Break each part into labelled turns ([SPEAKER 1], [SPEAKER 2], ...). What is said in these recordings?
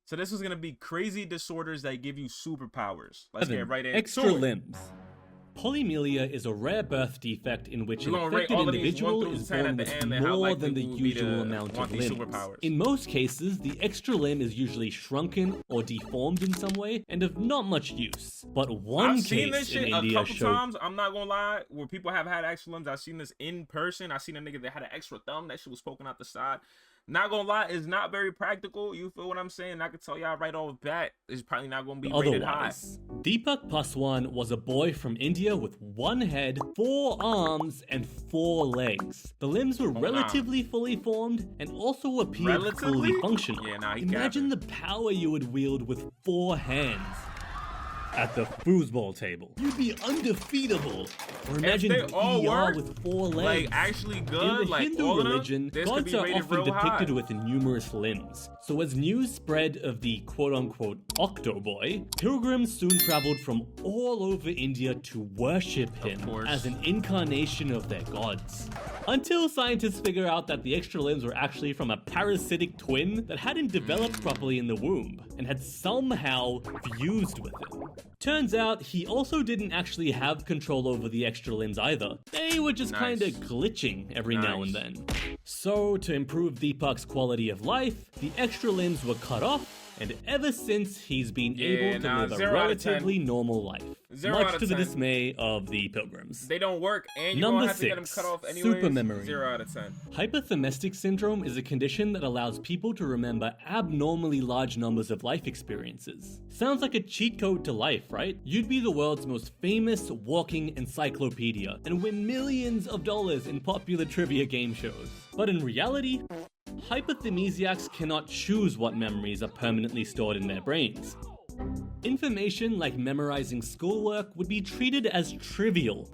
[SPEAKER 1] So this is gonna be crazy disorders that give you superpowers. Let's get right into
[SPEAKER 2] Extra limbs. Polymorphia is a rare birth defect in which an affected individual is born with more than the usual amount of limbs. In most cases, the extra limb is usually shrunken or deformed in some way and of not much use. But
[SPEAKER 1] I've seen this shit a couple times, I'm not gonna lie, where people have had extra limbs. I've seen this in person. I seen a nigga that had an extra thumb, that shit was poking out the side. Not gonna lie, it's not very practical. You feel what I'm saying? I can tell y'all right off the bat, it's probably not gonna be rated high.
[SPEAKER 2] Deepak Paswan was a boy from India with 1 head, 4 arms, and 4 legs. The limbs were relatively fully formed and also appeared fully functional.
[SPEAKER 1] Yeah,
[SPEAKER 2] imagine the power you would wield with 4 hands. At the foosball table, you'd be undefeatable. Or imagine VR with 4 legs.
[SPEAKER 1] Like actually good.
[SPEAKER 2] In the Hindu religion, gods are often depicted with numerous limbs. So as news spread of the quote-unquote Octo Boy, pilgrims soon traveled from all over India to worship him as an incarnation of their gods. Until scientists figure out that the extra limbs were actually from a parasitic twin that hadn't developed properly in the womb and had somehow fused with him. Turns out he also didn't actually have control over the extra limbs either. They were just kinda glitching every now and then. So to improve Deepak's quality of life, the extra limbs were cut off, and ever since he's been able to live a relatively normal life, much to the dismay of the pilgrims.
[SPEAKER 1] They don't work, and you're gonna have to get them cut off anyways.
[SPEAKER 2] Supermemory.
[SPEAKER 1] 0 out of 10.
[SPEAKER 2] Hypothymistic syndrome is a condition that allows people to remember abnormally large numbers of life experiences. Sounds like a cheat code to life, right? You'd be the world's most famous walking encyclopedia and win millions of dollars in popular trivia game shows. But in reality, hypothysiacs cannot choose what memories are permanently stored in their brains. Information like memorizing schoolwork would be treated as trivial,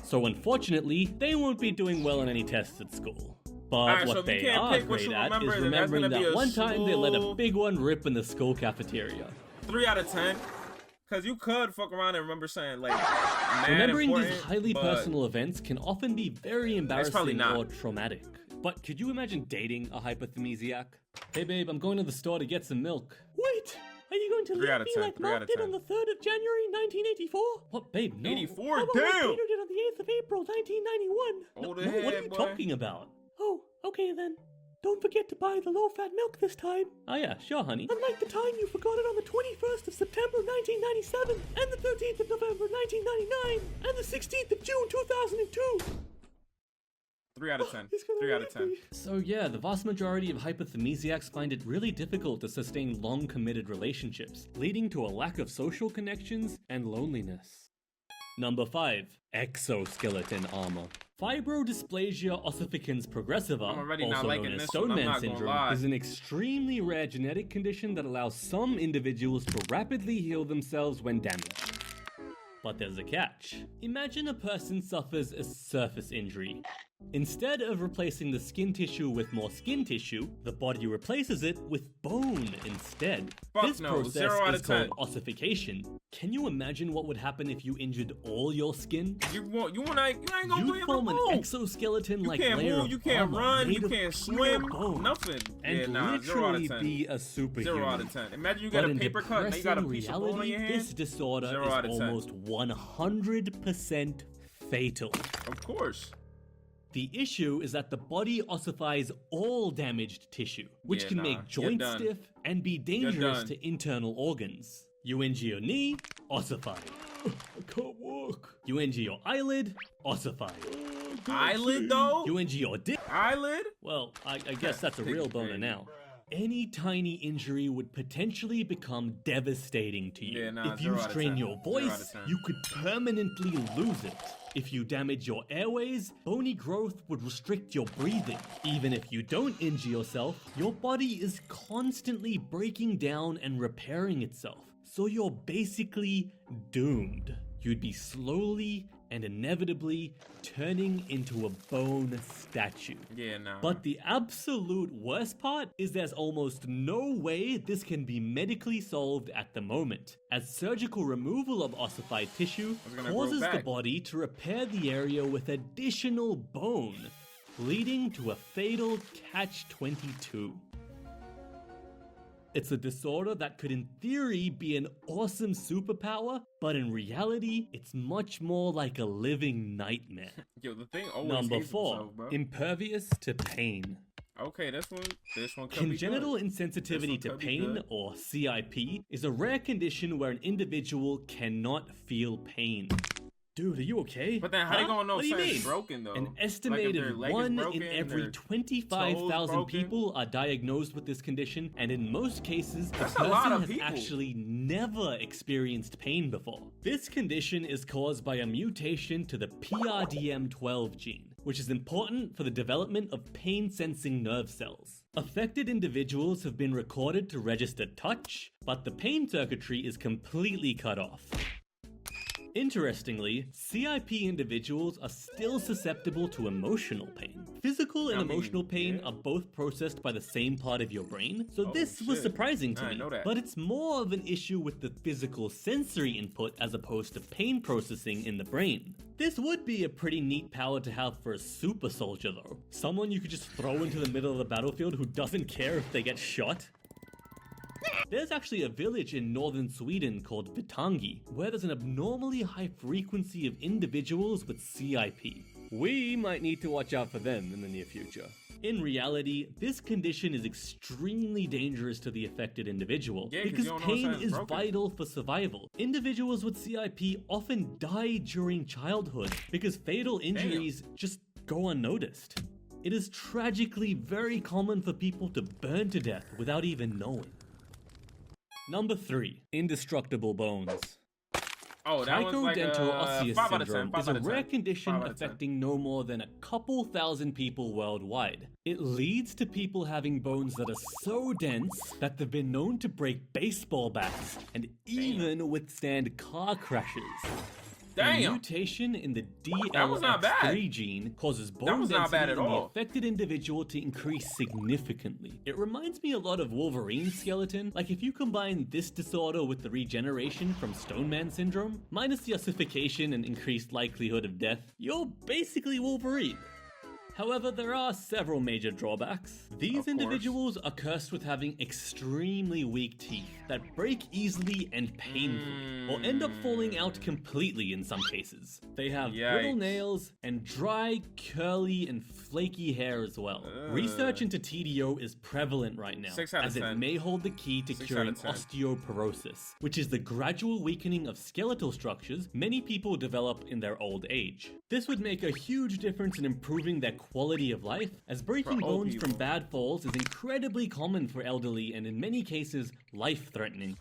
[SPEAKER 2] so unfortunately, they won't be doing well on any tests at school. But what they are great at is remembering that one time they let a big one rip in the school cafeteria.
[SPEAKER 1] 3 out of 10. Cause you could fuck around and remember saying like,
[SPEAKER 2] remembering these highly personal events can often be very embarrassing or traumatic. But could you imagine dating a hypothysiac? Hey babe, I'm going to the store to get some milk. Wait! Are you going to leave me like Mark did on the 3rd of January 1984? What, babe, no.
[SPEAKER 1] 84?
[SPEAKER 2] How about
[SPEAKER 1] Damn!
[SPEAKER 2] Peter did on the 8th of April 1991? What are you talking about? Oh, okay then. Don't forget to buy the low-fat milk this time. Oh yeah, sure, honey. Unlike the time you forgot it on the 21st of September 1997, and the 13th of November 1999, and the 16th of June 2002.
[SPEAKER 1] 3 out of 10. 3 out of 10.
[SPEAKER 2] So yeah, the vast majority of hypothysiacs find it really difficult to sustain long committed relationships, leading to a lack of social connections and loneliness. Number 5. Exoskeleton armor. Fibrodysplasia ossificans progressiva, also known as Stone Man syndrome, is an extremely rare genetic condition that allows some individuals to rapidly heal themselves when damaged. But there's a catch. Imagine a person suffers a surface injury. Instead of replacing the skin tissue with more skin tissue, the body replaces it with bone instead. This process is called ossification. Can you imagine what would happen if you injured all your skin?
[SPEAKER 1] You ain't gonna
[SPEAKER 2] You'd form an exoskeleton-like layer of armor.
[SPEAKER 1] You can't run, you can't swim, nothing.
[SPEAKER 2] And literally be a superhuman.
[SPEAKER 1] 0 out of 10. Imagine you got a paper cut and you got a piece of bone on your hand.
[SPEAKER 2] This disorder is almost 100% fatal.
[SPEAKER 1] Of course.
[SPEAKER 2] The issue is that the body ossifies all damaged tissue, which can make joints stiff and be dangerous to internal organs. You injure your knee, ossified. I can't walk. You injure your eyelid, ossified.
[SPEAKER 1] Eyelid though?
[SPEAKER 2] You injure your dick.
[SPEAKER 1] Eyelid?
[SPEAKER 2] Well, I guess that's a real boner now. Any tiny injury would potentially become devastating to you. If you strain your voice, you could permanently lose it. If you damage your airways, bony growth would restrict your breathing. Even if you don't injure yourself, your body is constantly breaking down and repairing itself. So you're basically doomed. You'd be slowly and inevitably turning into a bone statue. But the absolute worst part is there's almost no way this can be medically solved at the moment, as surgical removal of ossified tissue causes the body to repair the area with additional bone, leading to a fatal catch-22. It's a disorder that could in theory be an awesome superpower, but in reality, it's much more like a living nightmare.
[SPEAKER 1] Yo, the thing always
[SPEAKER 2] Number
[SPEAKER 1] hates
[SPEAKER 2] 4,
[SPEAKER 1] himself, bro.
[SPEAKER 2] impervious to pain.
[SPEAKER 1] Okay, this one could
[SPEAKER 2] Congenital
[SPEAKER 1] be good.
[SPEAKER 2] insensitivity to pain, or CIP, is a rare condition where an individual cannot feel pain. Dude, are you okay?
[SPEAKER 1] But then how you gonna know something's broken though?
[SPEAKER 2] An estimated
[SPEAKER 1] like
[SPEAKER 2] 1 in every 25,000 people are diagnosed with this condition, and in most cases, the person has actually never experienced pain before. This condition is caused by a mutation to the PRDM12 gene, which is important for the development of pain-sensing nerve cells. Affected individuals have been recorded to register touch, but the pain circuitry is completely cut off. Interestingly, CIP individuals are still susceptible to emotional pain. Physical and emotional pain are both processed by the same part of your brain, so this was surprising to me. But it's more of an issue with the physical sensory input as opposed to pain processing in the brain. This would be a pretty neat power to have for a super soldier though. Someone you could just throw into the middle of the battlefield who doesn't care if they get shot. There's actually a village in northern Sweden called Vitangi, where there's an abnormally high frequency of individuals with CIP. We might need to watch out for them in the near future. In reality, this condition is extremely dangerous to the affected individual, because pain is vital for survival. Individuals with CIP often die during childhood because fatal injuries just go unnoticed. It is tragically very common for people to burn to death without even knowing. Number 3, indestructible bones.
[SPEAKER 1] Oh, that was like
[SPEAKER 2] Trichodental syndrome is a rare condition affecting no more than a couple thousand people worldwide. It leads to people having bones that are so dense that they've been known to break baseball bats and even withstand car crashes. A mutation in the DLX3 gene causes bone density in the affected individual to increase significantly. It reminds me a lot of Wolverine's skeleton. Like if you combine this disorder with the regeneration from Stoneman syndrome, minus the ossification and increased likelihood of death, you're basically Wolverine. However, there are several major drawbacks. These individuals are cursed with having extremely weak teeth that break easily and painfully, or end up falling out completely in some cases. They have brittle nails and dry, curly, and flaky hair as well. Research into TDO is prevalent right now, as it may hold the key to curing osteoporosis, which is the gradual weakening of skeletal structures many people develop in their old age. This would make a huge difference in improving their quality of life, as breaking bones from bad falls is incredibly common for elderly and in many cases life-threatening.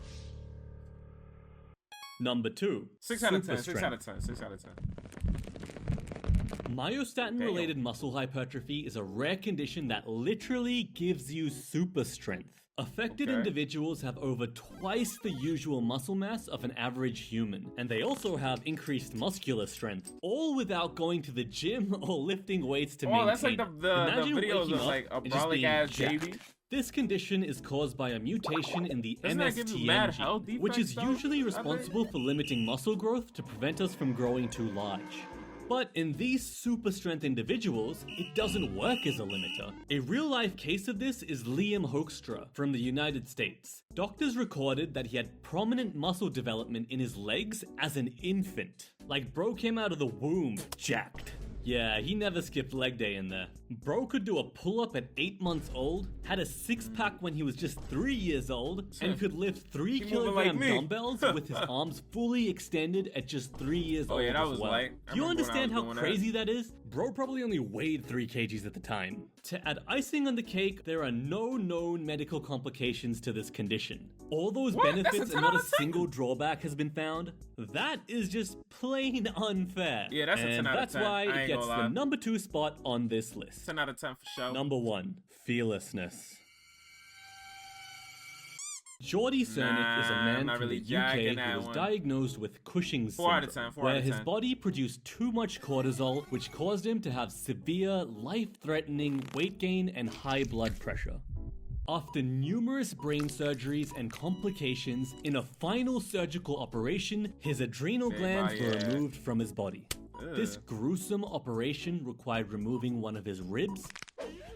[SPEAKER 2] Number 2.
[SPEAKER 1] 6 out of 10, 6 out of 10, 6 out of 10.
[SPEAKER 2] Myostatin-related muscle hypertrophy is a rare condition that literally gives you super strength. Affected individuals have over twice the usual muscle mass of an average human, and they also have increased muscular strength, all without going to the gym or lifting weights to maintain.
[SPEAKER 1] That's like the videos of like a brolic ass baby.
[SPEAKER 2] This condition is caused by a mutation in the MSTN gene, which is usually responsible for limiting muscle growth to prevent us from growing too large. But in these super strength individuals, it doesn't work as a limiter. A real-life case of this is Liam Hoekstra from the United States. Doctors recorded that he had prominent muscle development in his legs as an infant. Like bro came out of the womb jacked. Yeah, he never skipped leg day in there. Bro could do a pull-up at 8 months old, had a six-pack when he was just 3 years old, and could lift 3 kilogram dumbbells with his arms fully extended at just 3 years old
[SPEAKER 1] that was
[SPEAKER 2] well.
[SPEAKER 1] light.
[SPEAKER 2] Do you understand how crazy that is? Bro probably only weighed 3 kgs at the time. To add icing on the cake, there are no known medical complications to this condition. All those benefits and not a single drawback has been found. That is just plain unfair.
[SPEAKER 1] Yeah, that's a 10 out of 10.
[SPEAKER 2] And that's why it gets the number 2 spot on this list.
[SPEAKER 1] 10 out of 10 for sure.
[SPEAKER 2] Number 1, fearlessness. Jordy Cernick is a man from the UK who was diagnosed with Cushing's syndrome, where his body produced too much cortisol, which caused him to have severe, life-threatening weight gain and high blood pressure. After numerous brain surgeries and complications, in a final surgical operation, his adrenal glands were removed from his body. This gruesome operation required removing one of his ribs,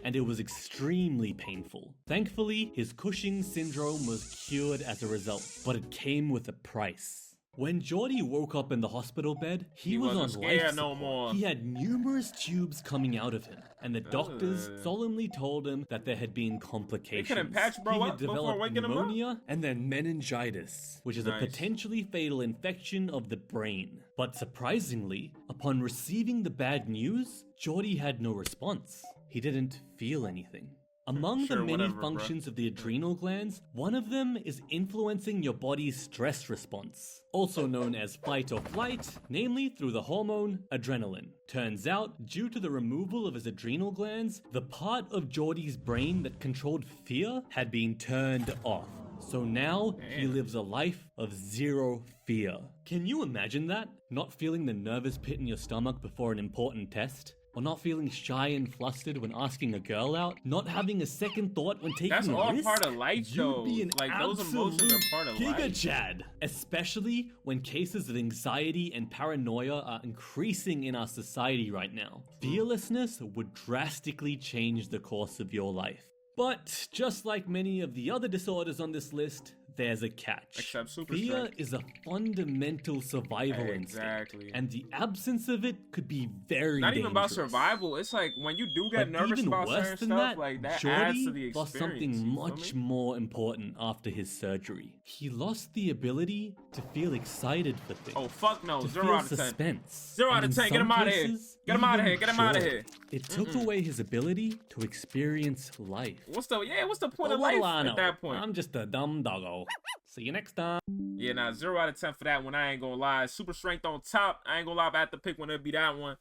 [SPEAKER 2] and it was extremely painful. Thankfully, his Cushing's syndrome was cured as a result, but it came with a price. When Geordie woke up in the hospital bed, he was on life support.
[SPEAKER 1] No more.
[SPEAKER 2] He had numerous tubes coming out of him, and the doctors solemnly told him that there had been complications.
[SPEAKER 1] They couldn't patch bro up before waking him up?
[SPEAKER 2] Pneumonia and then meningitis, which is a potentially fatal infection of the brain. But surprisingly, upon receiving the bad news, Geordie had no response. He didn't feel anything. Among the many functions of the adrenal glands, one of them is influencing your body's stress response, also known as fight or flight, namely through the hormone adrenaline. Turns out, due to the removal of his adrenal glands, the part of Geordie's brain that controlled fear had been turned off. So now, he lives a life of zero fear. Can you imagine that? Not feeling the nervous pit in your stomach before an important test? Or not feeling shy and flustered when asking a girl out? Not having a second thought when taking a risk?
[SPEAKER 1] That's all part of life, though.
[SPEAKER 2] You'd be an
[SPEAKER 1] like, those emotions are part of life.
[SPEAKER 2] Giga Chad. Especially when cases of anxiety and paranoia are increasing in our society right now. Fearlessness would drastically change the course of your life. But just like many of the other disorders on this list, there's a catch.
[SPEAKER 1] Except super
[SPEAKER 2] Fear
[SPEAKER 1] strength.
[SPEAKER 2] is a fundamental survival instinct, and the absence of it could be very
[SPEAKER 1] not
[SPEAKER 2] dangerous.
[SPEAKER 1] even about survival. It's like when you do get nervous about certain stuff, like that adds to the experience.
[SPEAKER 2] Lost something much more important after his surgery. He lost the ability to feel excited for things.
[SPEAKER 1] Oh fuck no!
[SPEAKER 2] To
[SPEAKER 1] 0
[SPEAKER 2] feel
[SPEAKER 1] out of 10.
[SPEAKER 2] suspense.
[SPEAKER 1] 0 out of 10. Get him out of here. Get him out of here. Get him out of here.
[SPEAKER 2] It took away his ability to experience life.
[SPEAKER 1] What's the point of life at that point?
[SPEAKER 2] I'm just a dumb doggo. See you next time.
[SPEAKER 1] Yeah, nah, 0 out of 10 for that one. I ain't gonna lie. Super strength on top. I ain't gonna lie, if I had to pick one, it'd be that one.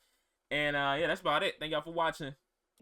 [SPEAKER 1] And yeah, that's about it. Thank y'all for watching.